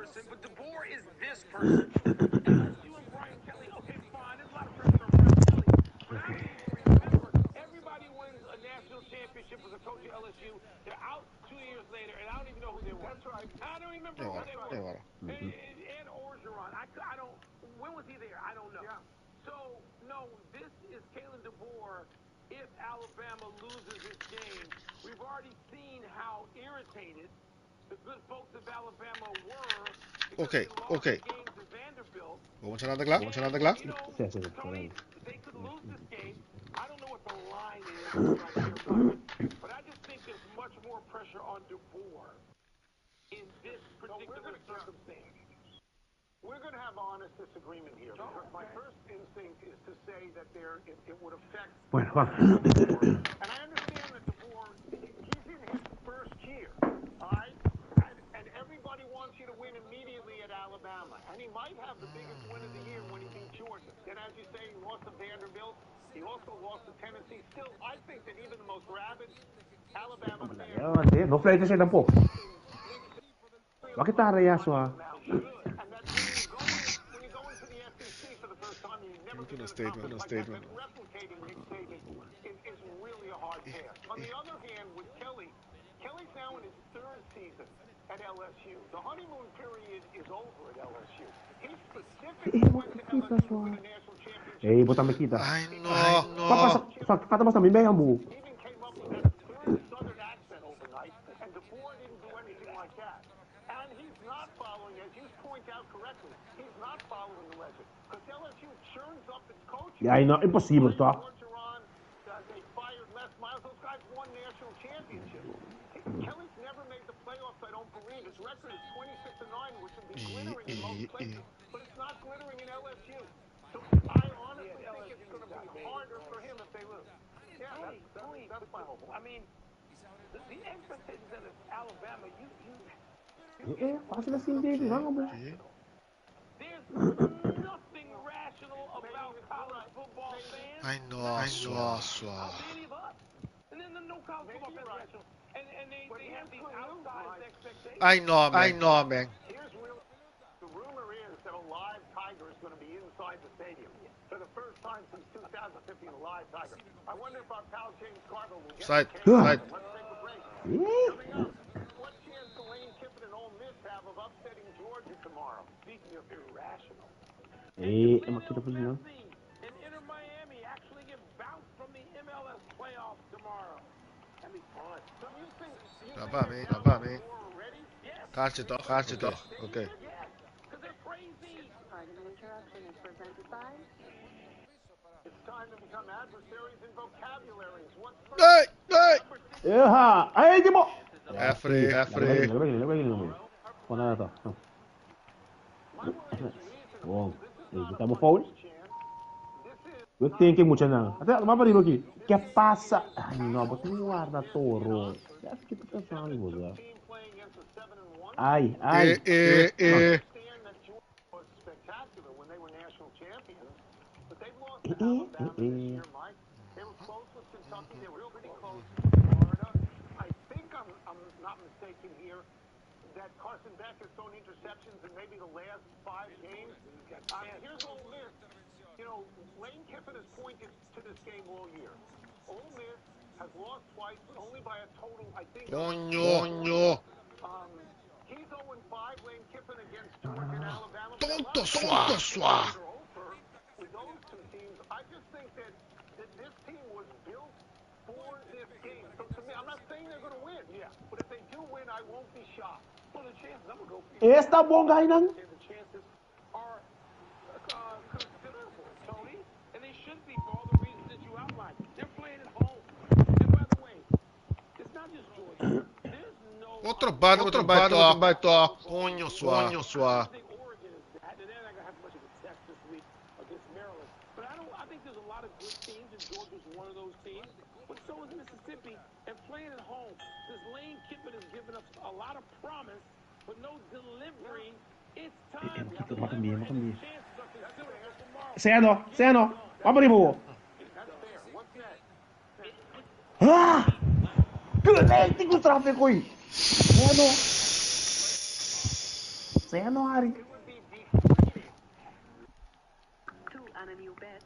person, but DeBoer is this person. LSU and Brian Kelly, okay, fine. There's a lot of pressure on Brian Kelly. But I don't even remember. Everybody wins a national championship as a coach at LSU. They're out 2 years later, and I don't even know who they were. That's right. I don't remember who they were. And Orgeron. I don't. When was he there? I don't know. Yeah. So, no, this is Kalen DeBoer. If Alabama loses this game, we've already seen how irritated the good folks of Alabama were because they lost the game to Vanderbilt. Vamos a nada claro. You know, Tony, they could lose this game. I don't know what the line is, but I just think there's much more pressure on DeBoer in this particular circumstance. We're going to have honest disagreement here because my first instinct is to say that it would affect. Bueno, va. And I understand that DeBoer, he's in his first year, all right? And everybody wants you to win immediately at Alabama. And he might have the biggest win of the year when he beat Georgia. And as you say, he lost to Vanderbilt. He also lost to Tennessee. Still, I think that even the most rabid Alabama fans... No flight siya tampoco. Bakit tayo yaso? No statement. Replicating Nick Saban is really a hard task. On the other hand, with Kelly's now in his third season at LSU. The honeymoon period is over at LSU. He specifically went to LSU to win a national championship. Botame kita. Ay, no. Kata mas namin, mo. Even came up with that clear southern accent overnight, and DeBoer didn't do anything like that. And he's not following, as you point out correctly, he's not following the legend. Because LSU churns up its coaches. Yeah, I know. Impossible to. They fired Les Miles. Those guys won national championships. Kelly's never made the playoffs, I don't believe. His record is 26-9, which would be glittering in most places. But it's not glittering in LSU. So I honestly think it's going to be harder for him if they lose. Yeah, that's my whole point. I mean, the expectations that it's Alabama, Pasa na sindi. there's nothing rational about college football fans. Ay, no. And then no college football fans rational. And they have these outsized expectations. I know, man. The rumor is that a live tiger is going to be inside the stadium for the first time since 2015. A live tiger. I wonder if our pal James Carville will get Side. Let's take a break. Coming up, what chance do Lane Kiffin and Ole Miss have of upsetting Georgia tomorrow? Speaking of irrational. Makita po niyo. And Inter Miami actually get bounced from the MLS playoffs tomorrow. That'd be fun. So you think Tapame. Catch it off. Okay. Yes, because they're crazy. Pardon interruption is presented by... it's time to become adversaries in vocabularies? What's Hey! Yeah! Ay, di mo! Afre. Kung na to. Oh, kita mo foul? Good thinking mo siya na. Ate, maparino ki. Kaya pasa. Ay, no, ba't mo guarda toro? Kaya kita ka sa mo ba? Ay. spectacular when they were national champions, but they've lost to Alabama this year, Mike. They were close with Kentucky. They were pretty close with Florida. I think I'm not mistaken here that Carson Beck has thrown interceptions in maybe the last 5 games. Here's Ole Miss. You know, Lane Kiffin has pointed to this game all year. Ole Miss has lost twice, but only by a total, I think. Coño. He's 0-5, Lane Kiffin against Georgia and Alabama. Tonto swa. With those two teams, I just think that this team was built for this game. So to me, I'm not saying they're going to win. Yeah. But if they do win, I won't be shocked. Well, the chances, I'm going to go for you. Esta bonga nang. The chances are considerable, Tony. And they should be for all the reasons that you outlined. They're playing at home. And by the way, it's not just Georgia. There's no... Otro baito. Coño swa. I think Oregon is that, and they're not going to have much of a test this week against Maryland. But I think there's a lot of good teams, and Georgia's one of those teams. But so is Mississippi, and playing at home. This Lane Kiffin has given us a lot of promise, but no delivery. It's time to deliver, and the chances are considerable tomorrow. Say ano? Paparin mo. That's fair. What's next? Good! Tingko traffic ko eh. Ano? Sa Januari. It would be degrading. 2 aan een nieuw bed.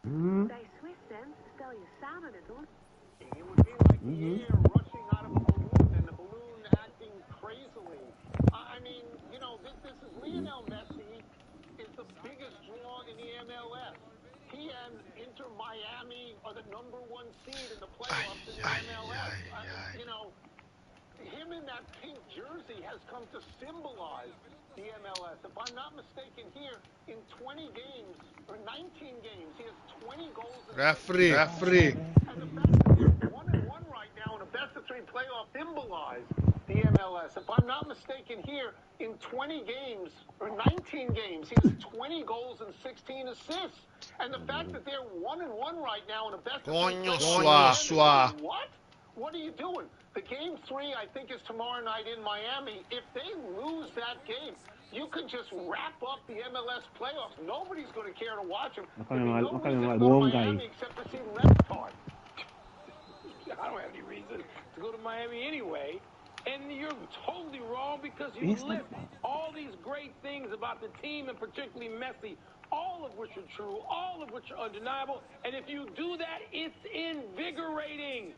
Hmm. Bij Swiss Sense stel je samen met ons. It would be like the air rushing out of a balloon and the balloon acting crazily. I mean, you know, this is Lionel Messi is the biggest draw in the MLS. He and Inter Miami are the #1 seed in the playoffs in the MLS. You know, him in that pink jersey has come to symbolize the MLS. If I'm not mistaken here, in 20 games, or 19 games, he has 20 goals. Referee. And the fact that they're 1-1 right now in a best-of-3 playoff symbolize the MLS. If I'm not mistaken here, in 20 games, or 19 games, he has 20 goals and 16 assists. And the fact that they're 1-1 right now in a best-of-3 Coño, playoff suá. What? What are you doing? The game 3, I think, is tomorrow night in Miami. If they lose that game, you can just wrap up the MLS playoffs. Nobody's going to care to watch them. There'll be no reason to go to Miami except to see Reptard. I don't have any reason to go to Miami anyway. And you're totally wrong because you list all these great things about the team and particularly Messi, all of which are true, all of which are undeniable. And if you do that, it's invigorating.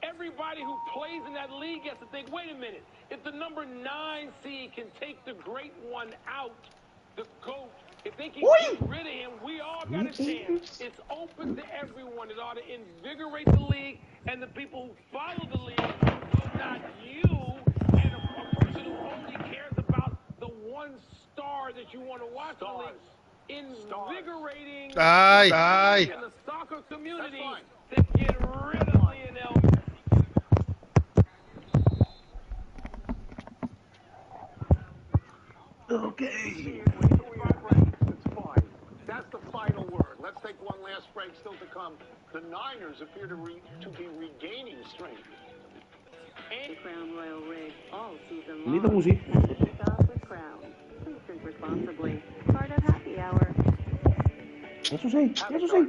Everybody who plays in that league has to think, wait a minute, if the #9 seed can take the great one out, the GOAT, if they can get rid of him, we all got a chance. It's open to everyone. It ought to invigorate the league and the people who follow the league, but not you and a person who only cares about the one star that you want to watch the league. Invigorating Aye. and the soccer community That's to get rid of Lionel Messi. Okay. It's fine. That's the final word. Let's take one last break still to come. The Niners appear to be regaining strength. The Crown Royal Rig all season Hindi long. music. Kick off with Crown. Please drink responsibly. Part of happy hour. Eso sí.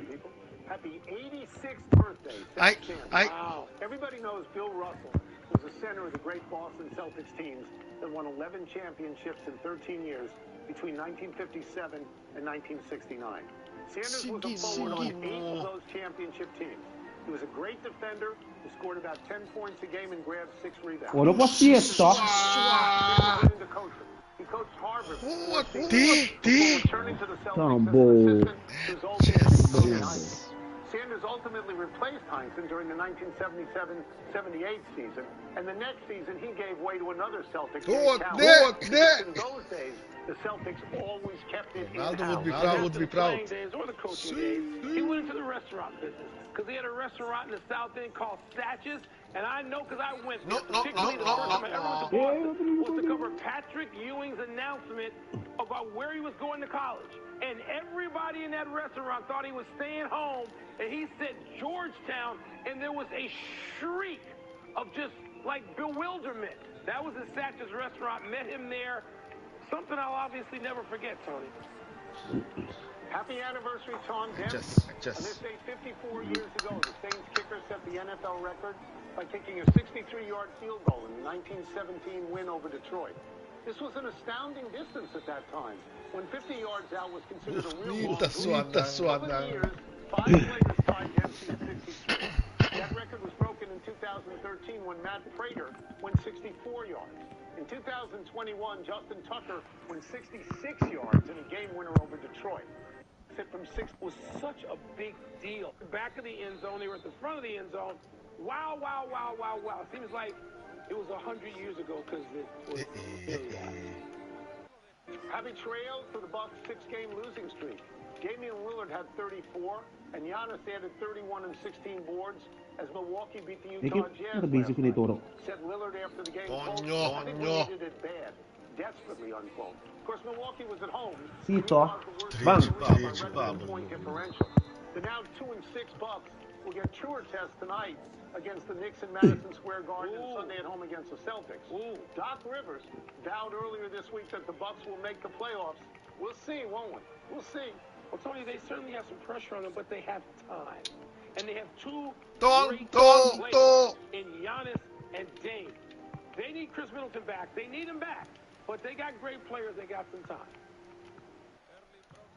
People. Happy 86th birthday, Ay, Celtics champ. ay. Wow. Everybody knows Bill Russell was the center of the great Boston Celtics teams that won 11 championships in 13 years between 1957 and 1969. Sanders was a forward on 8 of those championship teams. He was a great defender who scored about 10 points a game and grabbed 6 rebounds. Wala pa siesta. He coached Harvard. Di. Returning to the Celtics Tambo. as an assistant, Yes. Sanders ultimately replaced Heinsohn during the 1977-78 season, and the next season he gave way to another Celtic. In those days, the Celtics always kept it Ronaldo in-house. would be proud. Playing days or the coaching days, he went into the restaurant business because he had a restaurant in the South End called Satch's, and I know because I went there. Particularly the first time I ever went to Boston was to cover Patrick Ewing's announcement about where he was going to college. And everybody in that restaurant thought he was staying home, and he said Georgetown, and there was a shriek of just like bewilderment. That was at Satch's restaurant. Met him there. Something I'll obviously never forget, Tony. Happy anniversary, Tom Dent. Just. On this day 54 years ago, the Saints kicker set the NFL record by kicking a 63-yard field goal in the 1917 win over Detroit. This was an astounding distance at that time, when 50 yards out was considered a real long Suanan. 7 years, 5 players tied Dent to 63. That record was broken in 2013 when Matt Prater went 64 yards. In 2021, Justin Tucker went 66 yards in a game winner over Detroit. Hit from 6 was such a big deal. Back of the end zone, they were at the front of the end zone. Wow. Seems like it was 100 years ago because it was Happy trails for the Bucks' 6-game losing streak. Damian Lillard had 34, and Giannis added 31 and 16 boards as Milwaukee beat the Utah Jazz last night. Said Lillard after the game, quote, I think we needed it bad, desperately, unquote. Of course, Milwaukee was at home. Point differential. The now 2-6 Bucks will get truer tests tonight against the Knicks in Madison Square Garden and Sunday at home against the Celtics. Doc Rivers vowed earlier this week that the Bucks will make the playoffs. We'll see, won't we? We'll see. Well, Tony, they certainly have some pressure on them, but they have time. And they have two great players in Giannis and Dame. They need Chris Middleton back. They need him back. But they got great players. They got some time.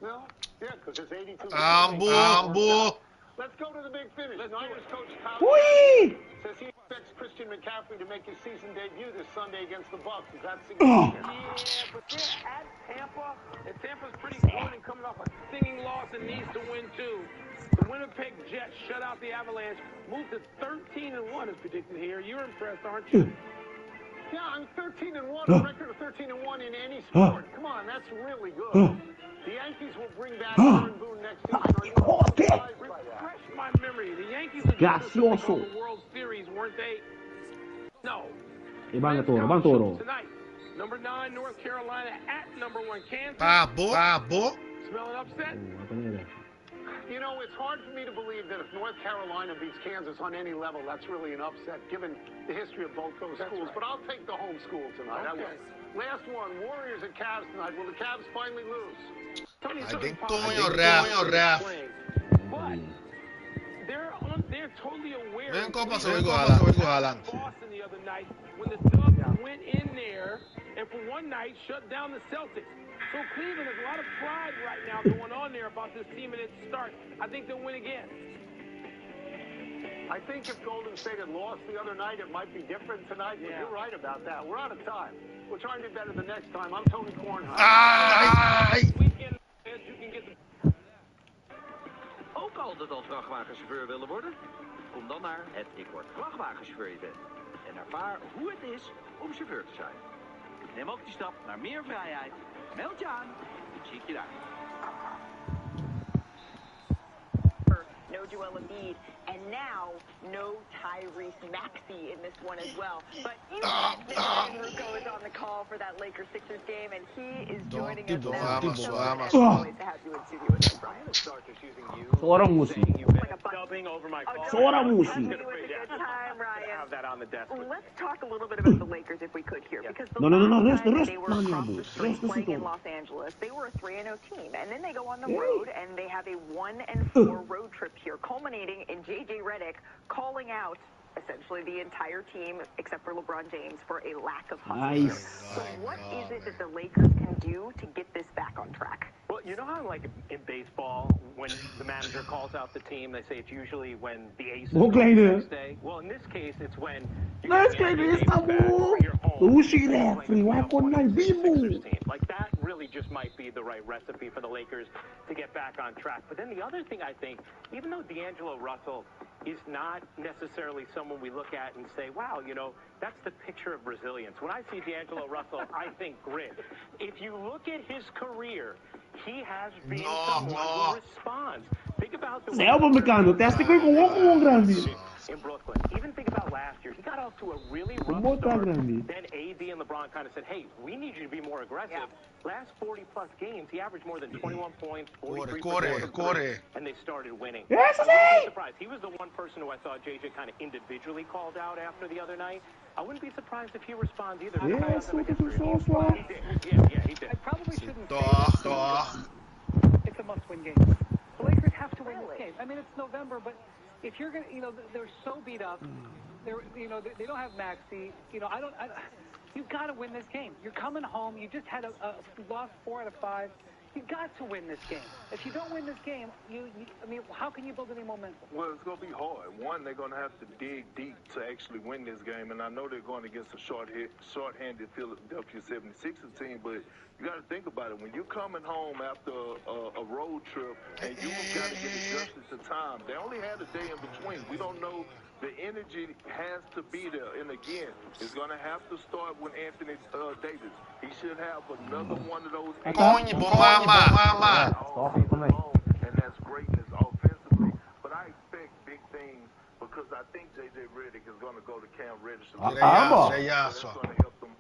No? Yeah, because there's 82. Ambo. Let's go to the big finish. Niners coach Tyler Ui! says he expects Christian McCaffrey to make his season debut this Sunday against the Bucs. Is that significant? Yeah, but they're at Tampa, and Tampa's pretty good and coming off a stinging loss and needs to win too. The Winnipeg Jets shut out the Avalanche, moved to 13-1 as predicted here. You're impressed, aren't you? Yeah, I'm 13-1. A record of 13-1 in any sport. Come on, that's really good. The Yankees will bring back Aaron Boone next season. Refresh my memory. The Yankees are just the World Series, weren't they? No. Ibang Toro. Tonight, number 9 North Carolina at number 1 Kansas. Pabo. Smelling upset? You know, it's hard for me to believe that if North Carolina beats Kansas on any level, that's really an upset, given the history of both those schools. But I'll take the home school tonight. Okay. Last one, Warriors at Cavs tonight. Will the Cavs finally lose? I think ref. But they're totally aware. Ngayon ko pa sa Halang. Boston the other night when the Dubs went in there and for one night shut down the Celtics. So Cleveland has a lot of pride right now going on there about this team and its start. I think they'll win again. I think if Golden State had lost the other night, it might be different tonight. But you're right about that. We're out of time. We'll try and do better the next time. I'm Tony Kornheimer. Ook altijd al vrachtwagenchauffeur willen worden? Kom dan naar het Ik Word Vrachtwagenchauffeur event. En ervaar hoe het is om chauffeur te zijn. Neem ook die stap naar meer vrijheid. Meld je aan. Zie ik je daar. No Joel Embiid, and now no Tyrese Maxey in this one as well. But you Ruko is on the call for that Lakers-Sixers game, and he is joining us now. Always to have you in studio with us, Brian. Seorang musi. Dubbing over my call. Seorang musi. It was a good time, Ryan. Have that on the desk. Let's talk a little bit about the Lakers if we could here, because the No, last rest time they were man, across Yabu. the street Rest playing in ito. Los Angeles, they were a 3-0 team, and then they go on the road and they have a 1-4 road trip here, culminating in J.J. Redick calling out essentially the entire team, except for LeBron James, for a lack of hustle. Nice. So what is it that the Lakers can do to get this back on track? Well, you know how, like, in baseball, when the manager calls out the team, they say it's usually when the ace is going the next day. Well, in this case, it's when Let's get this taboo. Ushi referee, why couldn't I be moved? Like, that really just might be the right recipe for the Lakers to get back on track. But then the other thing I think, even though D'Angelo Russell is not necessarily someone we look at and say, wow, you know, that's the picture of resilience. When I see D'Angelo Russell, I think grit. If you look at his career, he has been someone who responds. Think about the way in Brooklyn. Even think about last year. He got off to a really rough start. Then AD and LeBron kind of said, hey, we need you to be more aggressive. Last 40-plus games, he averaged more than 21 points, 43%, and they started winning. Yes, I wouldn't be surprised. He was the one person who I saw JJ kind of individually called out after the other night. I wouldn't be surprised if he responds either. Yes, He did. He did. I probably shouldn't say it's a must-win game. The Lakers have to win this game. I mean, it's November, but if you're going to, you know, they're so beat up. They're, you know, they don't have Maxey. You know, you've got to win this game. You're coming home. You just had a lost 4 out of 5. You've got to win this game. If you don't win this game, I mean, how can you build any momentum? Well, it's going to be hard. One, they're going to have to dig deep to actually win this game, and I know they're going against a short-handed Philadelphia 76ers team, but you got to think about it. When you're coming home after a road trip and you've got to get adjusted to time, they only had a day in between. We don't know. The energy has to be there. And again, it's going to have to start with Anthony Davis. He should have another one of those. And that's greatness offensively. But I expect big things because I think J.J. Redick is going to go to Cam Reddish. That's going to help them.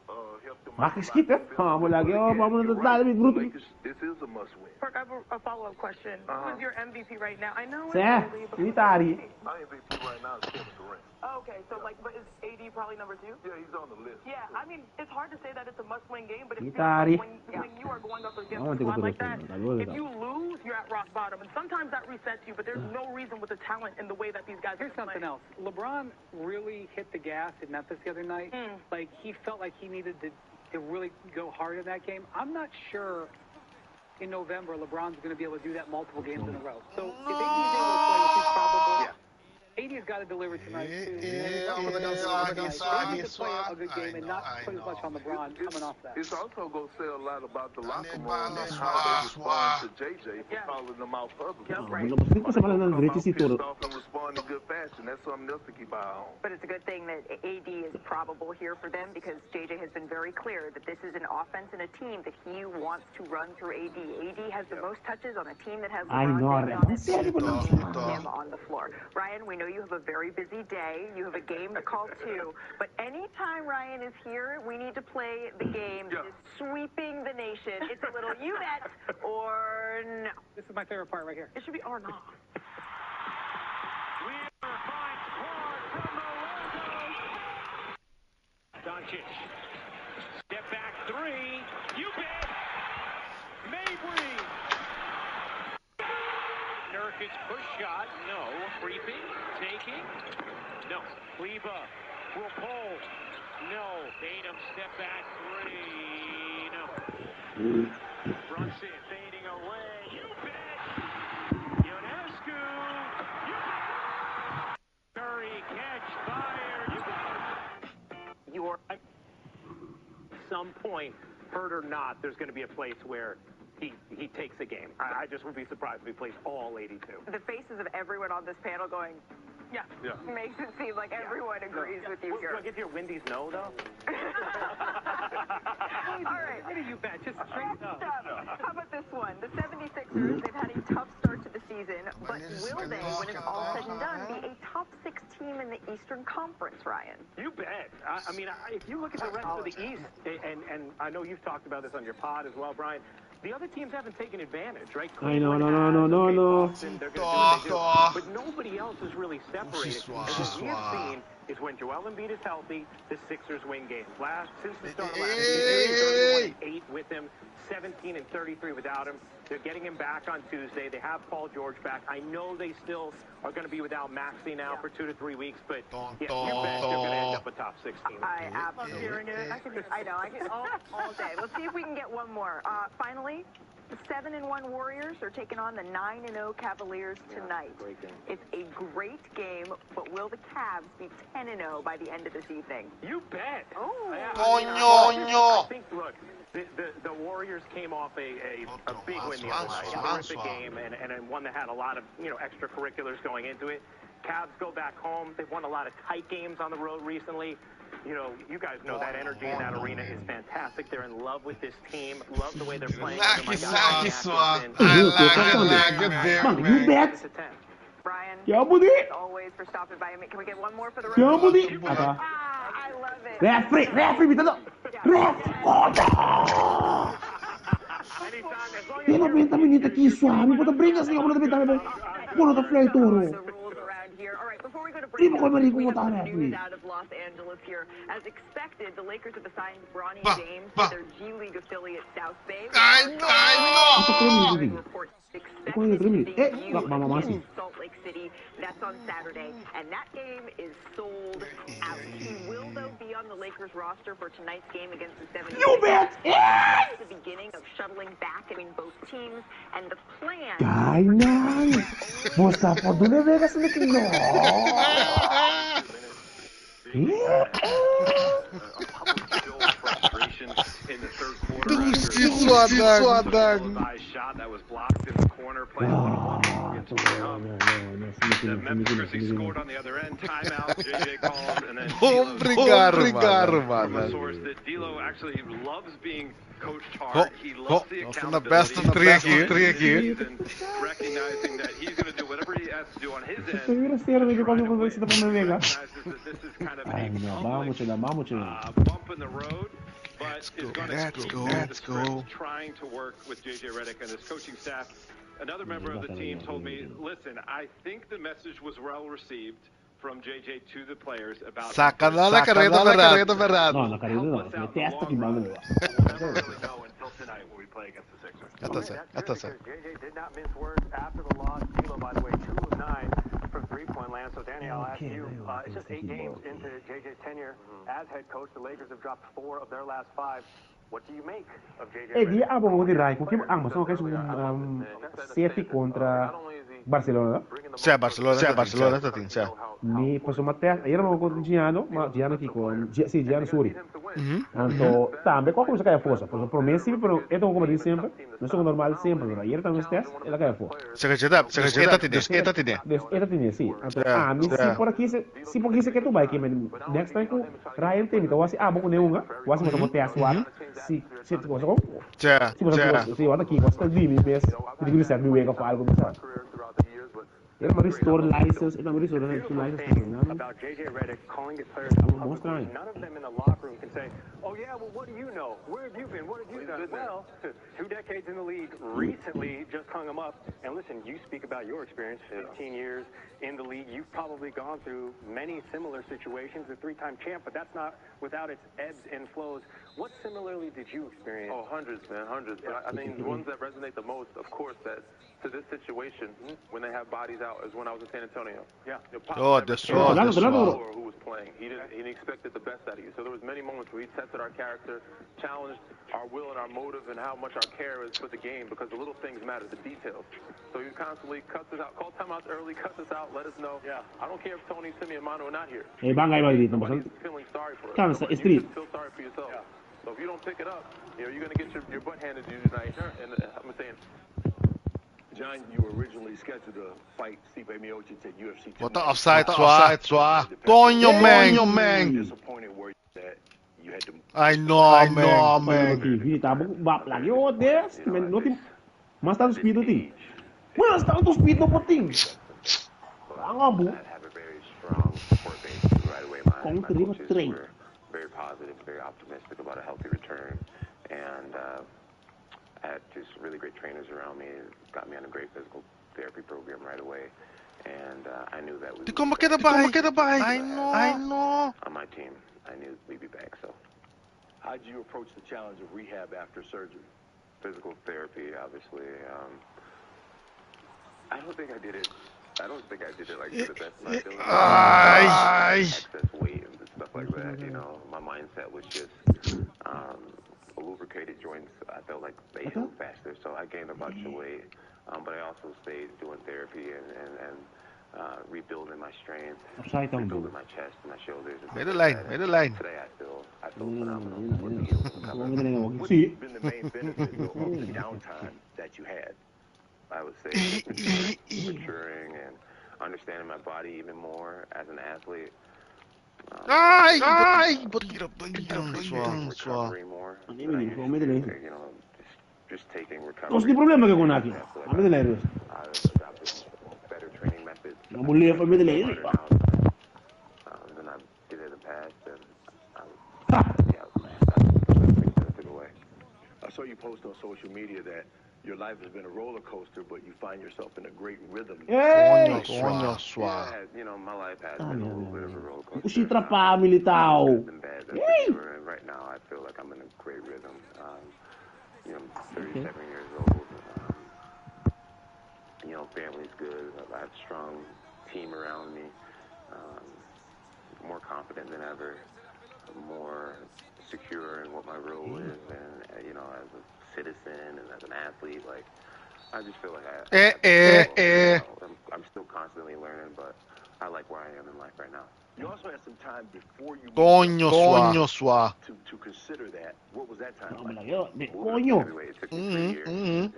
Makis kita, kamu lagi pamu nonton grupo. This is a must-win. Mark, I have a follow-up question. Who's your MVP right now? I know it's Saya, early, but ini tadi. My MVP right now is Kevin Durant. Oh, okay, so like, but is AD probably number 2? Yeah, he's on the list. Yeah, I mean, it's hard to say that it's a must-win game, but it feels Itari. like when you are going up against a squad like that, if you lose, you're at rock bottom, and sometimes that resets you. But there's no reason with the talent and the way that these guys Here's are something playing. else. LeBron really hit the gas in Memphis the other night. Like, he felt like he needed to really go hard in that game. I'm not sure in November LeBron's going to be able to do that multiple games in a row. So if AD is able to play, which is probable, AD has got to deliver tonight too. He needs to play a good game and not put as much on LeBron coming off that. It's also going to say a lot about the locker room and how they respond to JJ for calling them out publicly. Maksudnya kok sama dengan Grecia situ. Respond in good fashion. That's something else to keep an eye on. But it's a good thing that AD is probable here for them because JJ has been very clear that this is an offense and a team that he wants to run through AD. AD has the most touches on a team that has LeBron him on the floor. Ryan, we know you have a very busy day. You have a game to call too. But anytime Ryan is here, we need to play the game that is sweeping the nation. It's a little you bet or no. This is my favorite part right here. It should be or not. Doncic. Step back three. You bet. Mabry. Nurkic's push shot. No. Creeping. Taking. No. Kleba will pull. No. Tatum step back three. No. Brunson fading away. You bet. Ionescu. You bet. Curry catch fire. You bet. You're at some point, hurt or not, there's going to be a place where he takes a game. I just would be surprised if he plays all 82. The faces of everyone on this panel going, yeah. Makes it seem like everyone agrees with you here. Do I get your Wendy's no, though? All right. What do you bet? Just straight up. How about this one? The 76ers, they've had a tough start to the season, but will they, when it's all said and done, be a top 6 team in the Eastern Conference, Ryan? You bet. I mean, if you look at the rest of the East, and I know you've talked about this on your pod as well, Brian, the other teams haven't taken advantage, right? I know, no. They're going to do what they do. But nobody else is really separated. And what we have seen is when Joel Embiid is healthy, the Sixers win games. Since the start of last season, 31-8 with him, 17-33 without him. They're getting him back on Tuesday. They have Paul George back. I know they still are going to be without Maxey now for 2 to 3 weeks, but you bet they're going to end up a top 6 team. I absolutely. I know. I can all day. Let's see if we can get one more. Finally, the 7-1 Warriors are taking on the 9-0 Cavaliers tonight. It's a great game, but will the Cavs be 10-0 by the end of this evening? You bet. Oh. I think, look, the Warriors came off a big win the other night. A terrific game, and one that had a lot of extracurriculars going into it. Cavs go back home. They've won a lot of tight games on the road recently. You guys know that energy in that arena is fantastic. They're in love with this team. Love the way they're playing. You bet. Brian, as always for stopping by. Can we get one more for the rest? Apa? I love it. Referee, minta dong. Dia não aguenta menina aqui, suave. Bota brinca assim, bota brinca. Bota da flare toro. News out of Los Angeles here. As expected, the Lakers have assigned Bronny James to their G League affiliate South Bay. Report Salt Lake City. That's on Saturday, and that game is sold out. He will, though, be on the Lakers roster for tonight's game against the 76ers. You bet! It's the beginning of shuttling back between both teams, and the plan... Kainan! Bosta po doon na Vegas na kino! In the third quarter, shot that was blocked in the corner, playing the Memphis Grizzlies scored on the other end, timeout, JJ called, and then from a source that D'Lo actually loves being coached hard. He loves the accountability. And recognizing that he's going to do whatever he has to do on his end. Recognizes that this is kind of a bump in the road. But is going to trying to work with JJ Redick and his coaching staff. Another member of the team told me, listen, I think the message was well received from JJ to the players about Sacala la carreta verdad. No, la carreta no. Meteste que bagulho. We'll never really know until tonight when we play against the Sixers. JJ did not mince words after the loss. D'Lo, by the way, 2 of 9 from 3-point Lance. So, Danny, I'll ask you. It's just 8 games into JJ's tenure as head coach. The Lakers have dropped 4 of their last 5. What do you make of JJ? Dia abang mo diray kung kim ang masong kayo safety kontra Barcelona. Siya Barcelona tatin siya. Ni pasumatea, ayer mo ko Giano, Giano Kiko, si Giano Suri. Então, tambe qual como você quer força? Por promessa, pero esto como diz sempre, não sou normal sempre, pero ayer também está, ela quer força. Eta tinha. Eta tinha, sim. Então, mi si por aqui se que tu vai que next time ko Ryan tem, então wasi abo ko neunga, wasi mo tamotea suara. Si tu gosta com? Siya. Si wala ki gosta di mi bes, di ko sa mi wega fa algo bisa. Ele vai restore license, ele vai restore license. About JJ Redick calling his players up publicly. None of them in the locker room can say, "Oh yeah, well, what do you know? Where have you been? What have you done?" Well, 2 decades in the league, recently just hung him up. And listen, you speak about your experience, 15 years in the league. You've probably gone through many similar situations. A 3-time champ, but that's not without its ebbs and flows. What similarly did you experience? Oh, hundreds, man, hundreds. But I mean, the ones that resonate the most, of course, that to this situation, when they have bodies out, is when I was in San Antonio. Yeah. That's who was playing. He expected the best out of you. So there was many moments where he tested our character, challenged our will and our motive, and how much our care is for the game, because the little things matter, the details. So he constantly cuts us out, call timeouts early, cuts us out, let us know. Yeah. I don't care if Tony, Simi, and Mano are not here. Bangay mal dito, Nobody's feeling sorry for us. Kansa You should feel sorry for yourself. Yeah. So if you don't pick it up, you're going to get your butt handed to you tonight. And I'm saying, John, you were originally scheduled to fight Stipe Miocic at UFC. What the offside, Tonyo, man. Disappointed were you that you had to... I know, man. Hindi tabok bap lagi. Oh, des. Men, notim. Mas tanto speed ti. Mas tanto speed no poting. Ang bu. have a very strong support base right away. My coaches were very positive, very optimistic about a healthy return, and I had just really great trainers around me. It got me on a great physical therapy program right away, and I knew that we would be back. I know. On my team, I knew we'd be back. So, how did you approach the challenge of rehab after surgery? Physical therapy, obviously. I don't think I did it like to the best of my ability. Excess weight and stuff like that. You know, my mindset was just lubricated joints. I felt like they healed faster, so I gained a bunch of weight. But I also stayed doing therapy and rebuilding my strength, rebuilding my chest and my shoulders. Middle line. Today I feel phenomenal. What's been the main benefit of the downtime that you had? I would say maturing and understanding my body even more as an athlete. Recovery more. Just taking recovery. What's the problem with Konaki? I'm the leader. I've adopted better training methods. I'm only for middle age. Than I did in the past, and I took away. I saw you post on social media that your life has been a roller coaster, but you find yourself in a great rhythm. Yeah, you know, my life has been a little bit of a roller coaster. Usitra pa militao. And right now, I feel like I'm in a great rhythm. You know, I'm 37 years old. You know, family's good. I have a strong team around me. More confident than ever. More secure in what my role is, and you know, as a citizen and as an athlete, like I just feel like I'm still constantly learning, but I like where I am in life right now. You also had some time before you to consider that. What was that time like? It took me 3 years, and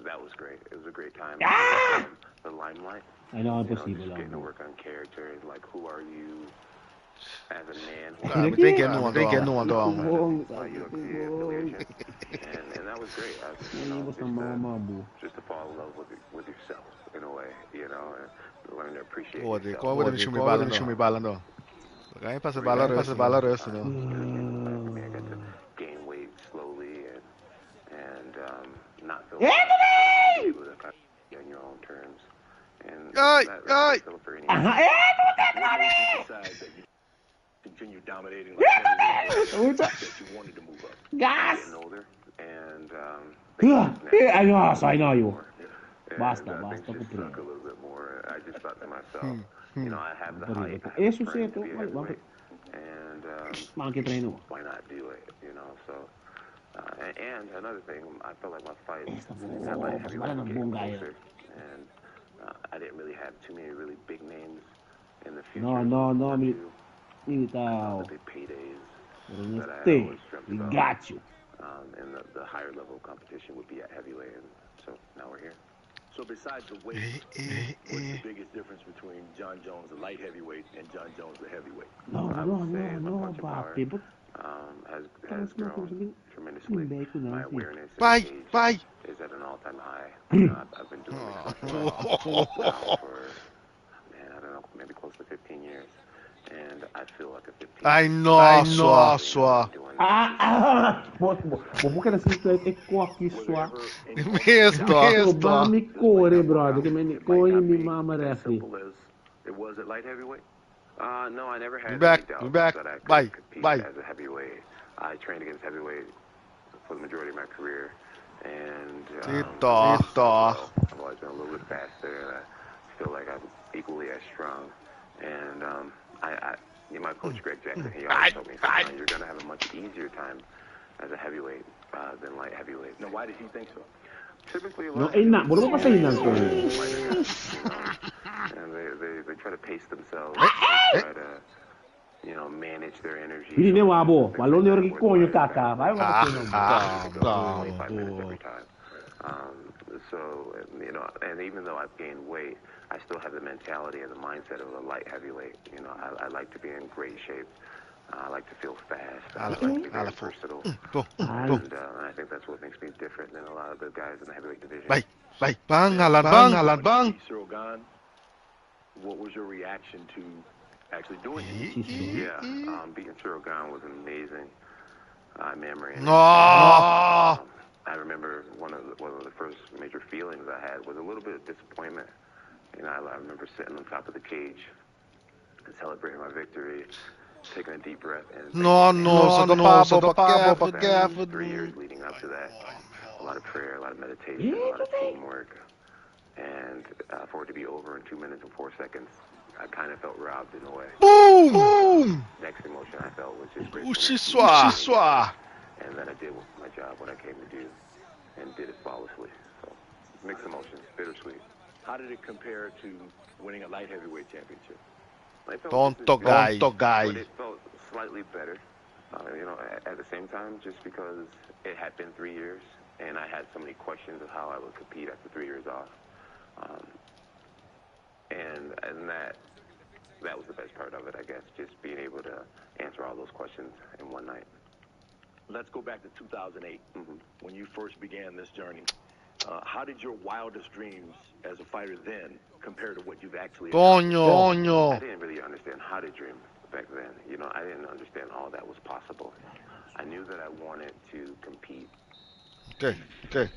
that was great. It was a great time. The limelight. I know, just getting to work on character, like who are you as a man? I'm thinking no one. And that was great. Just to fall in love with yourself in a way, you know, and learn to appreciate yourself. Como me balando. Kaya pasa bala resto, no. I got to gain weight slowly and not feel able to kind of on your own terms. And that's still for any. Continue dominating like that you wanted to move up. Gas. Getting older and I know you. Basta. A little bit more. I just thought to myself, You know, I have the height. Eso sí, esto, and why not do it? You know, so. And another thing, I felt like my fights at light heavyweight were getting closer, and I didn't really have too many really big names in the future. No, the big paydays that I always dreamt about. Got you. And the higher level competition would be at heavyweight, and so now we're here. So besides the weight, what's the biggest difference between John Jones, the light heavyweight, and John Jones, the heavyweight? No, papi. Has grown tremendously. My awareness is at an all-time high. I've been doing this now for, man, I don't know, maybe close to 15 years. And I feel like a 15. I know, swa. Vou querer assistir é aqui só. Mesmo. Me corre, brother. Que me corre me mama refri. It was at light heavyweight. No, I never had any back. doubt that I could compete Bye. as a heavyweight. I trained against heavyweight for the majority of my career, and I've always been a little bit faster, and I feel like I'm equally as strong. And my coach Greg Jackson, he always told me, you're going to have a much easier time as a heavyweight than light heavyweight. Now, why did he think so? Typically, No, not. What am I saying now? And they try to pace themselves, try to, manage their energy. Quindi wabo, pallone ora che coglio cacca, vai 25 minutes every time. So, and even though I've gained weight, I still have the mentality and the mindset of a light heavyweight. You know, I like to be in great shape. I like to feel fast. I like to be very versatile. And I think that's what makes me different than a lot of the guys in the heavyweight division. Bang. Cyril Gane, what was your reaction to actually doing it? Yeah, beating Cyril Gane was an amazing memory. I remember one of the first major feelings I had was a little bit of disappointment. You know, I remember sitting on top of the cage and celebrating my victory, taking a deep breath, and sa Pabo, 3 years leading up to that, a lot of prayer, a lot of meditation, a lot of teamwork, and for it to be over in 2 minutes and 4 seconds, I kind of felt robbed in a way. Boom! Next emotion I felt was just great. And then I did my job, what I came to do, and did it flawlessly. So, mixed emotions, bittersweet. How did it compare to winning a light heavyweight championship? Tonto guy. But it felt slightly better, at the same time, just because it had been 3 years, and I had so many questions of how I would compete after 3 years off. And that was the best part of it, I guess, just being able to answer all those questions in one night. Let's go back to 2008, when you first began this journey. How did your wildest dreams as a fighter then compare to what you've actually Coño. I didn't really understand how to dream back then. You know, I didn't understand all that was possible. I knew that I wanted to compete. Okay.